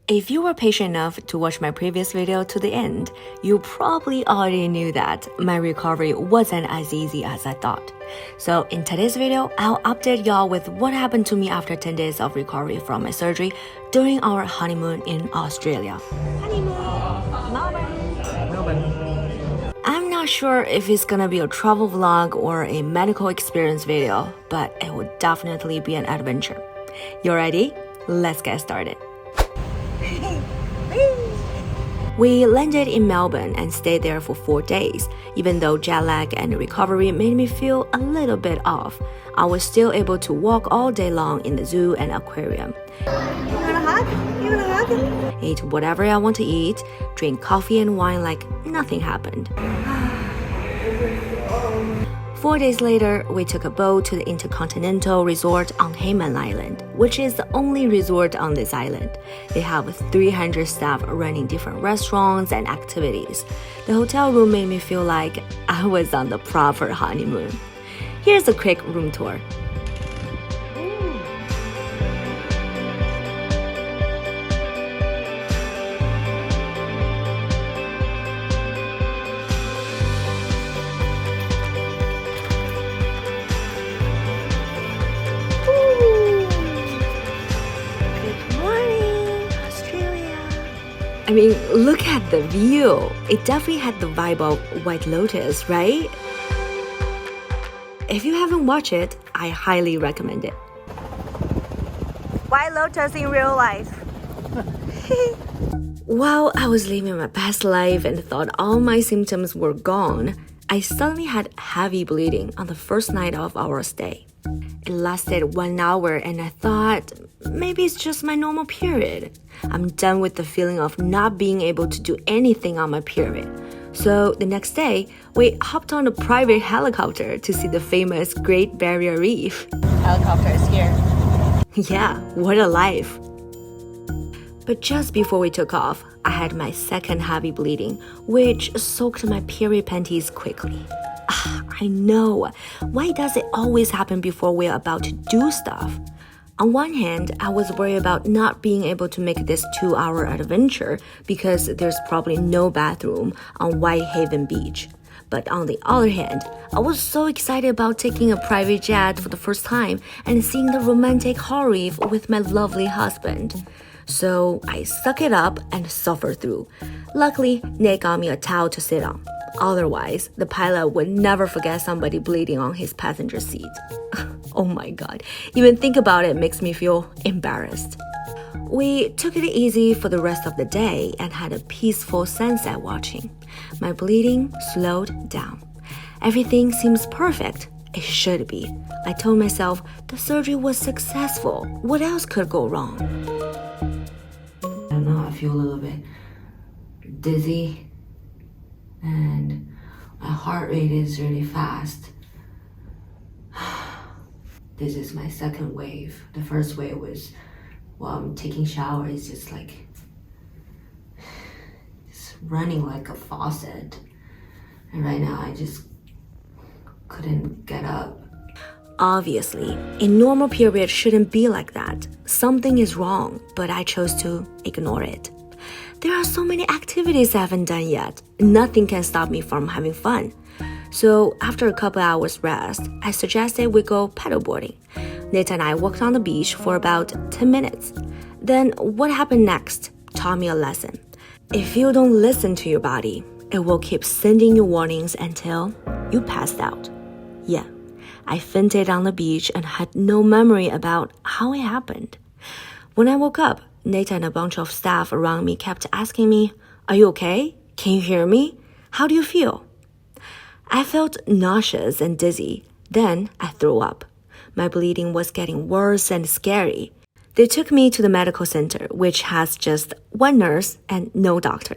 If you were patient enough to watch my previous video to the end, you probably already knew that my recovery wasn't as easy as I thought. So in today's video, I'll update y'all with what happened to me after 10 days of recovery from my surgery during our honeymoon in Australia. Melbourne. I'm not sure if it's gonna be a travel vlog or a medical experience video, but it will definitely be an adventure. You ready? Let's get started. We landed in Melbourne and stayed there for 4 days. Even though jet lag and recovery made me feel a little bit off, I was still able to walk all day long in the zoo and aquarium. You want a hug? You want a hug? Eat whatever I want to eat, drink coffee and wine like nothing happened. 4 days later, we took a boat to the Intercontinental Resort on Hayman Island, which is the only resort on this island. They have 300 staff running different restaurants and activities. The hotel room made me feel like I was on the proper honeymoon. Here's a quick room tour. I mean, look at the view. It definitely had the vibe of White Lotus, right? If you haven't watched it, I highly recommend it. White Lotus in real life. While I was living my best life and thought all my symptoms were gone, I suddenly had heavy bleeding on the first night of our stay. It lasted 1 hour and I thought, maybe it's just my normal period. I'm done with the feeling of not being able to do anything on my period. So the next day, we hopped on a private helicopter to see the famous Great Barrier Reef. Helicopter is here. Yeah, what a life. But just before we took off, I had my second heavy bleeding, which soaked my period panties quickly. I know. Why does it always happen before we're about to do stuff? On one hand, I was worried about not being able to make this 2-hour adventure because there's probably no bathroom on Whitehaven Beach. But on the other hand, I was so excited about taking a private jet for the first time and seeing the romantic coral reef with my lovely husband. So I suck it up and suffer through. Luckily, Nick got me a towel to sit on. Otherwise, the pilot would never forget somebody bleeding on his passenger seat. Oh my god, even think about it makes me feel embarrassed. We took it easy for the rest of the day and had a peaceful sunset watching. My bleeding slowed down. Everything seems perfect. It should be. I told myself the surgery was successful. What else could go wrong? I don't know, I feel a little bit dizzy. And my heart rate is really fast. This is my second wave. The first wave was while I'm taking shower, it's just like it's running like a faucet. And right now I just couldn't get up. Obviously, a normal period shouldn't be like that. Something is wrong, but I chose to ignore it. There are so many activities I haven't done yet. Nothing can stop me from having fun. So after a couple hours rest, I suggested we go paddleboarding. Nate and I walked on the beach for about 10 minutes. Then what happened next taught me a lesson. If you don't listen to your body, it will keep sending you warnings until you passed out. Yeah, I fainted on the beach and had no memory about how it happened. When I woke up, Nate and a bunch of staff around me kept asking me, "Are you okay? Can you hear me? How do you feel?" I felt nauseous and dizzy. Then I threw up. My bleeding was getting worse and scary. They took me to the medical center, which has just one nurse and no doctor.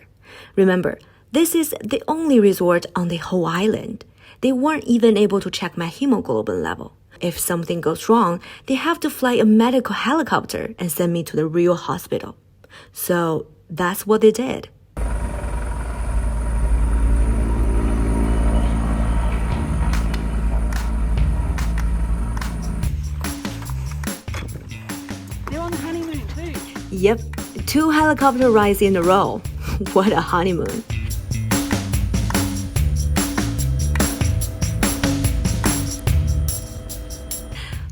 Remember, this is the only resort on the whole island. They weren't even able to check my hemoglobin level. If something goes wrong, they have to fly a medical helicopter and send me to the real hospital. So that's what they did. They're on the honeymoon too. Yep, 2 helicopter rides in a row. What a honeymoon.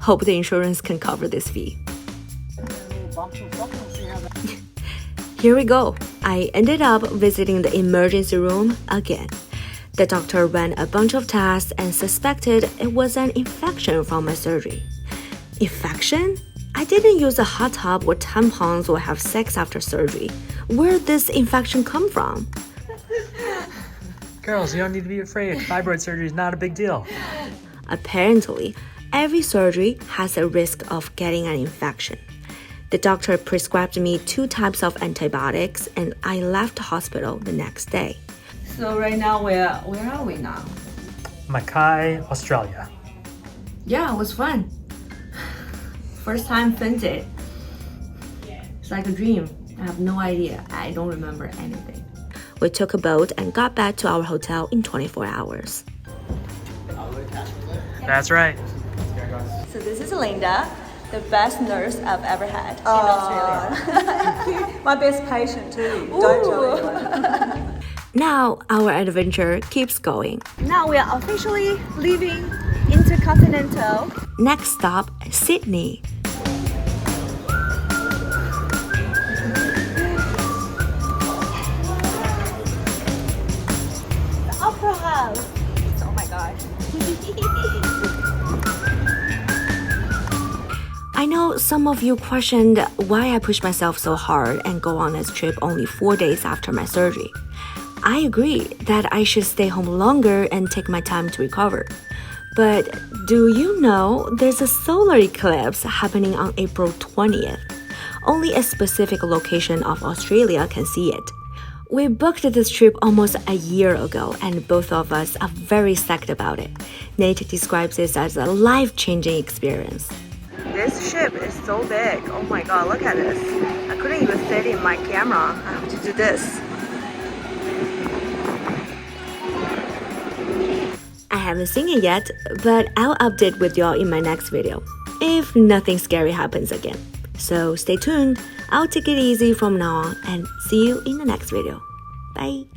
Hope the insurance can cover this fee. Here we go. I ended up visiting the emergency room again. The doctor ran a bunch of tests and suspected it was an infection from my surgery. Infection? I didn't use a hot tub or tampons or have sex after surgery. Where did this infection come from? Girls, you don't need to be afraid. Fibroid surgery is not a big deal. Apparently, every surgery has a risk of getting an infection. The doctor prescribed me 2 types of antibiotics and I left the hospital the next day. So right now, where are we now? Mackay, Australia. Yeah, it was fun. First time fainted. It's like a dream. I have no idea. I don't remember anything. We took a boat and got back to our hotel in 24 hours. That's right. So this is Linda, the best nurse I've ever had in Australia. My best patient too. Don't tell anyone. Now our adventure keeps going. Now we are officially leaving Intercontinental. Next stop, Sydney. The Opera House. Oh my gosh. I know some of you questioned why I pushed myself so hard and go on this trip only 4 days after my surgery. I agree that I should stay home longer and take my time to recover. But do you know there's a solar eclipse happening on April 20th? Only a specific location of Australia can see it. We booked this trip almost a year ago and both of us are very psyched about it. Nate describes this as a life-changing experience. This ship is so big. Oh my god, look at this. I couldn't even fit in my camera. I have to do this. I haven't seen it yet, but I'll update with y'all in my next video, if nothing scary happens again. So stay tuned. I'll take it easy from now on and see you in the next video. Bye!